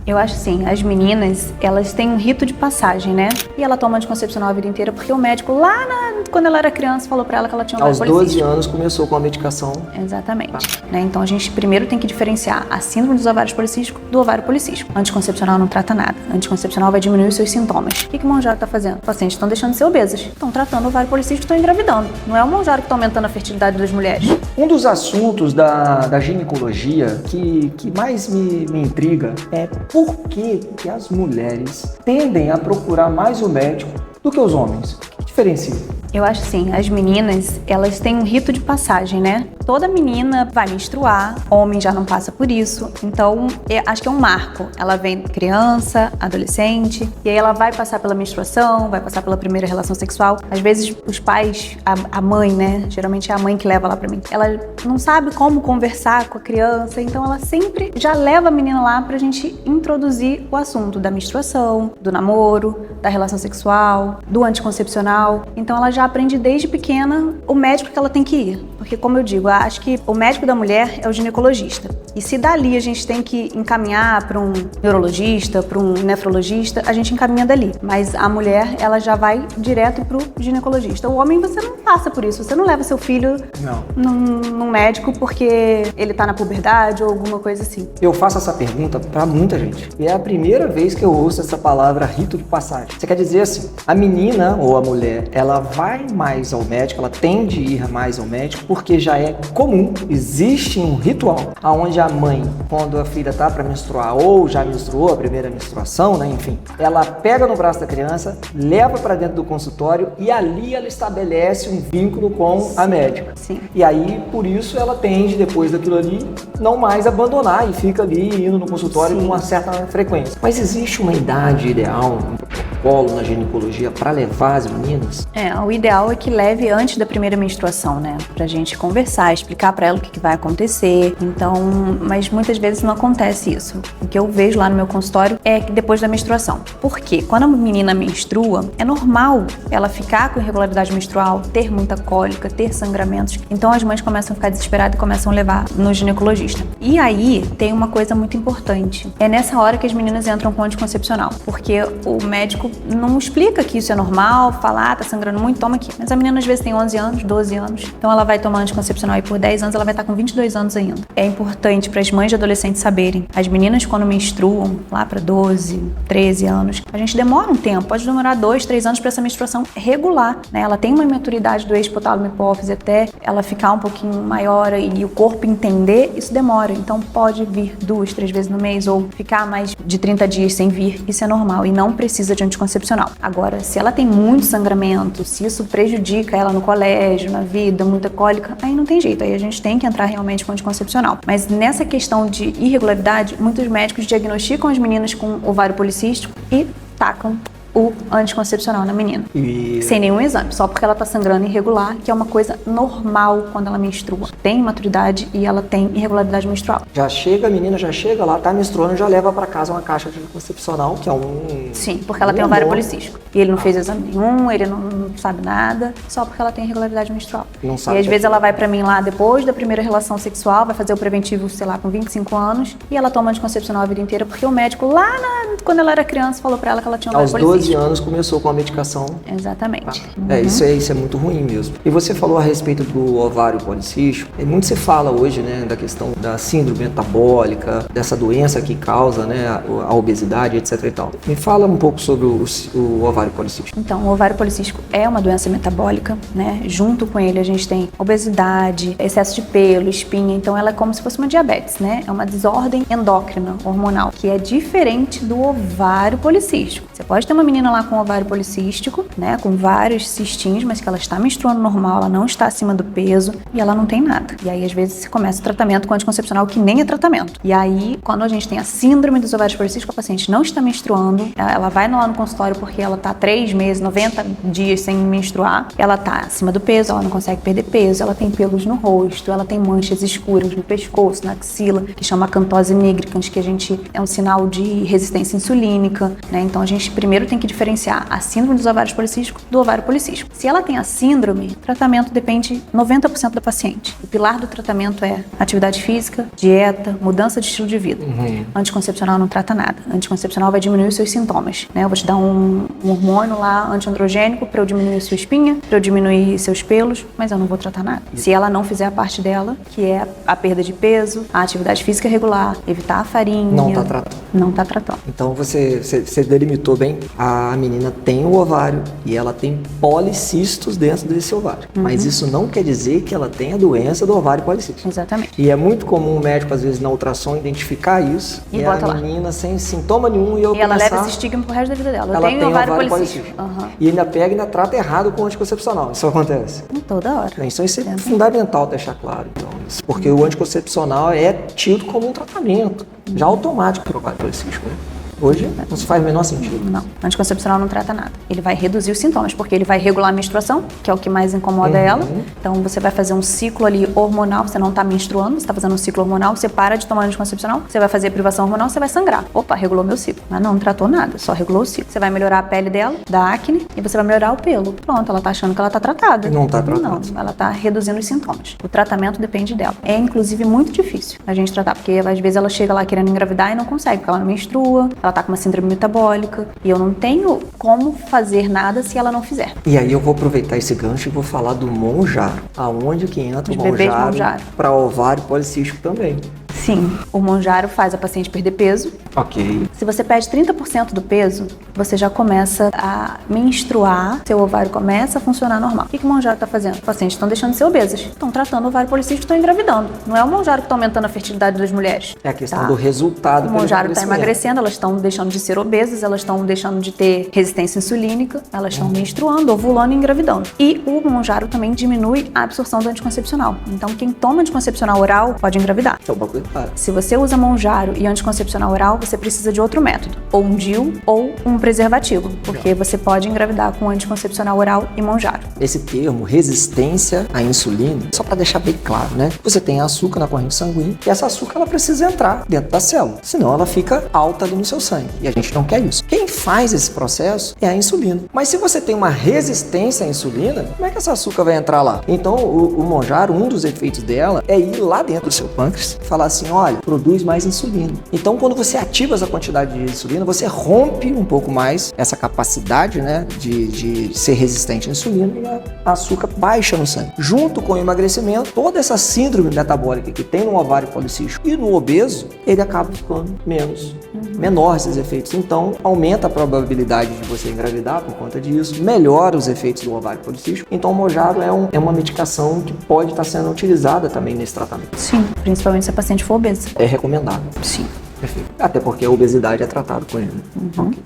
Eu acho assim, as meninas, elas têm um rito de passagem, né? E ela toma anticoncepcional a vida inteira porque o médico quando ela era criança falou pra ela que ela tinha um ovário Aos 12 policístico. anos começou com a medicação. Exatamente. Né? Então a gente primeiro tem que diferenciar a síndrome dos ovários policísticos do ovário policístico. Anticoncepcional não trata nada. Anticoncepcional vai diminuir os seus sintomas. O que o Mounjaro tá fazendo? Os pacientes estão deixando de ser obesas. Estão tratando o ovário policístico e estão engravidando. Não é o Mounjaro que está aumentando a fertilidade das mulheres. Um dos assuntos da ginecologia que mais me intriga é por que as mulheres tendem a procurar mais o médico do que os homens. O que diferencia? Eu acho assim, as meninas, elas têm um rito de passagem, né? Toda menina vai menstruar, homem já não passa por isso, então acho que é um marco. Ela vem criança, adolescente, e aí ela vai passar pela menstruação, vai passar pela primeira relação sexual. Às vezes os pais, a mãe, né? Geralmente é a mãe que leva lá pra mim. Ela não sabe como conversar com a criança, então ela sempre já leva a menina lá pra gente introduzir o assunto da menstruação, do namoro, da relação sexual, do anticoncepcional. Então ela já aprende desde pequena o médico que ela tem que ir. Porque, como eu digo, eu acho que o médico da mulher é o ginecologista. E se dali a gente tem que encaminhar para um neurologista, para um nefrologista, a gente encaminha dali. Mas a mulher, ela já vai direto pro ginecologista. O homem, você não passa por isso. Você não leva seu filho num médico porque ele tá na puberdade ou alguma coisa assim. Eu faço essa pergunta para muita gente. E é a primeira vez que eu ouço essa palavra rito de passagem. Você quer dizer assim, a menina ou a mulher, ela vai mais ao médico, ela tende a ir mais ao médico porque já é comum, existe um ritual onde a mãe, quando a filha tá para menstruar ou já menstruou, a primeira menstruação, né, enfim, ela pega no braço da criança, leva para dentro do consultório e ali ela estabelece um vínculo com a médica. Sim. E aí, por isso, ela tende, depois daquilo ali, não mais abandonar e fica ali indo no consultório com uma certa frequência. Mas existe uma idade ideal, um protocolo na ginecologia para levar as meninas? O ideal é que leve antes da primeira menstruação, né? Pra gente conversar, explicar pra ela o que vai acontecer. Então, mas muitas vezes não acontece isso. O que eu vejo lá no meu consultório é que depois da menstruação. Por quê? Quando a menina menstrua, é normal ela ficar com irregularidade menstrual, ter muita cólica, ter sangramentos. Então as mães começam a ficar desesperadas e começam a levar no ginecologista. E aí tem uma coisa muito importante. É nessa hora que as meninas entram com anticoncepcional. Porque o médico não explica que isso é normal, fala, tá sangrando muito, toma aqui. Mas a menina às vezes tem 11 anos, 12 anos. Então ela vai tomar anticoncepcional e por 10 anos ela vai estar com 22 anos ainda. É importante para as mães de adolescentes saberem. As meninas quando menstruam, lá para 12, 13 anos, a gente demora um tempo, pode demorar 2, 3 anos para essa menstruação regular, né? Ela tem uma imaturidade do eixo-hipotálamo hipófise até ela ficar um pouquinho maior e o corpo entender, isso demora. Então pode vir 2, 3 vezes no mês ou ficar mais de 30 dias sem vir, isso é normal e não precisa de anticoncepcional. Agora, se ela tem muito sangramento, se isso prejudica ela no colégio, na vida, muita cólica, aí não tem jeito, aí a gente tem que entrar realmente com anticoncepcional. Mas nessa questão de irregularidade, muitos médicos diagnosticam as meninas com ovário policístico e tacam o anticoncepcional na menina. Sem nenhum exame, só porque ela tá sangrando irregular, que é uma coisa normal quando ela menstrua. Tem imaturidade e ela tem irregularidade menstrual. Já chega, a menina já chega lá, tá menstruando, já leva para casa uma caixa de anticoncepcional, que é um... Sim, porque ela tem ovário policístico. E ele não fez exame nenhum, ele não sabe nada, só porque ela tem irregularidade menstrual. Não sabe. E às vezes ela vai pra mim lá depois da primeira relação sexual, vai fazer o preventivo, sei lá, com 25 anos, e ela toma anticoncepcional a vida inteira, porque o médico quando ela era criança, falou pra ela que ela tinha ovário policístico. Aos 12 anos começou com a medicação. Exatamente. Isso é muito ruim mesmo. E você falou a respeito do ovário policístico. Muito se fala hoje, né, da questão da síndrome metabólica, dessa doença que causa, né, a obesidade, etc e tal. Me fala um pouco sobre o ovário policístico. Então, o ovário policístico é uma doença metabólica, né? Junto com ele a gente tem obesidade, excesso de pelo, espinha. Então, ela é como se fosse uma diabetes, né? É uma desordem endócrina, hormonal, que é diferente do ovário policístico. Você pode ter uma menina lá com ovário policístico, né, com vários cistinhos, mas que ela está menstruando normal, ela não está acima do peso e ela não tem nada. E aí, às vezes, você começa o tratamento com anticoncepcional que nem é tratamento. E aí, quando a gente tem a síndrome dos ovários policísticos, a paciente não está menstruando, ela vai lá no consultório porque ela está 3 meses, 90 dias sem menstruar, ela está acima do peso, ela não consegue perder peso, ela tem pelos no rosto, ela tem manchas escuras no pescoço, na axila, que chama acantose nigricans, que é um sinal de resistência insulínica, né? Então, a gente primeiro tem tem que diferenciar a síndrome dos ovários policísticos do ovário policístico. Se ela tem a síndrome, o tratamento depende 90% da paciente. O pilar do tratamento é atividade física, dieta, mudança de estilo de vida. Anticoncepcional não trata nada. Anticoncepcional vai diminuir os seus sintomas, né? Eu vou te dar um hormônio lá antiandrogênico para eu diminuir a sua espinha, para eu diminuir seus pelos, mas eu não vou tratar nada. Se ela não fizer a parte dela, que é a perda de peso, a atividade física regular, evitar a farinha. Não tá tratando. Não tá tratando. Então você delimitou bem, a menina tem o ovário e ela tem policistos dentro desse ovário. Mas isso não quer dizer que ela tem a doença do ovário policístico. Exatamente. E é muito comum o médico, às vezes, na ultrassom, identificar isso. E a bota lá. menina sem sintoma nenhum E ela leva esse estigma pro resto da vida dela. Eu ela tenho tem ovário policístico. policístico. E ainda pega e ainda trata errado com o anticoncepcional. Isso acontece. Toda hora. Então isso é fundamental deixar claro. Então, isso. Porque o anticoncepcional é tido como um tratamento já automático para o ovário policístico, né? Hoje não se faz o menor sentido. Não, anticoncepcional não trata nada. Ele vai reduzir os sintomas, porque ele vai regular a menstruação, que é o que mais incomoda ela. Então você vai fazer um ciclo ali hormonal, você não está menstruando, você está fazendo um ciclo hormonal, você para de tomar anticoncepcional, você vai fazer privação hormonal, você vai sangrar. Opa, regulou meu ciclo. Mas não tratou nada, só regulou o ciclo. Você vai melhorar a pele dela, da acne, e você vai melhorar o pelo. Pronto, ela tá achando que ela tá tratada. Não tá tratada. Não, ela tá reduzindo os sintomas. O tratamento depende dela. É, inclusive, muito difícil a gente tratar, porque às vezes ela chega lá querendo engravidar e não consegue, porque ela não menstrua, ela tá com uma síndrome metabólica, e eu não tenho como fazer nada se ela não fizer. E aí eu vou aproveitar esse gancho e vou falar do Monjaro, aonde que entra Os o bebês Monjaro para ovário policístico também. Sim, o Monjaro faz a paciente perder peso. Ok. Se você perde 30% do peso, você já começa a menstruar, seu ovário começa a funcionar normal. O que o Monjaro está fazendo? Os pacientes estão deixando de ser obesas, estão tratando o ovário policístico, estão engravidando. Não é o Monjaro que está aumentando a fertilidade das mulheres. É a questão do resultado. O Monjaro está emagrecendo, elas estão deixando de ser obesas, elas estão deixando de ter resistência insulínica, elas estão menstruando, ovulando e engravidando. E o Monjaro também diminui a absorção do anticoncepcional. Então, quem toma anticoncepcional oral pode engravidar. É uma coisa clara. Se você usa Monjaro e anticoncepcional oral, você precisa de outro método, ou um DIU ou um preservativo, porque você pode engravidar com anticoncepcional oral e Monjaro. Esse termo, resistência à insulina, só para deixar bem claro, né? Você tem açúcar na corrente sanguínea e essa açúcar ela precisa entrar dentro da célula, senão ela fica alta ali no seu sangue e a gente não quer isso. Quem faz esse processo é a insulina. Mas se você tem uma resistência à insulina, como é que essa açúcar vai entrar lá? Então o Monjaro, um dos efeitos dela é ir lá dentro do seu pâncreas e falar assim, olha, produz mais insulina. Então quando você ativa essa quantidade de insulina, você rompe um pouco mais essa capacidade, né, de ser resistente à insulina e a açúcar baixa no sangue. Junto com o emagrecimento, toda essa síndrome metabólica que tem no ovário policístico e no obeso, ele acaba ficando menor esses efeitos. Então aumenta a probabilidade de você engravidar por conta disso, melhora os efeitos do ovário policístico. Então o Monjaro é uma medicação que pode estar sendo utilizada também nesse tratamento. Sim, principalmente se a paciente for obesa. É recomendável. Sim. Perfeito. Até porque a obesidade é tratada com ele. Okay.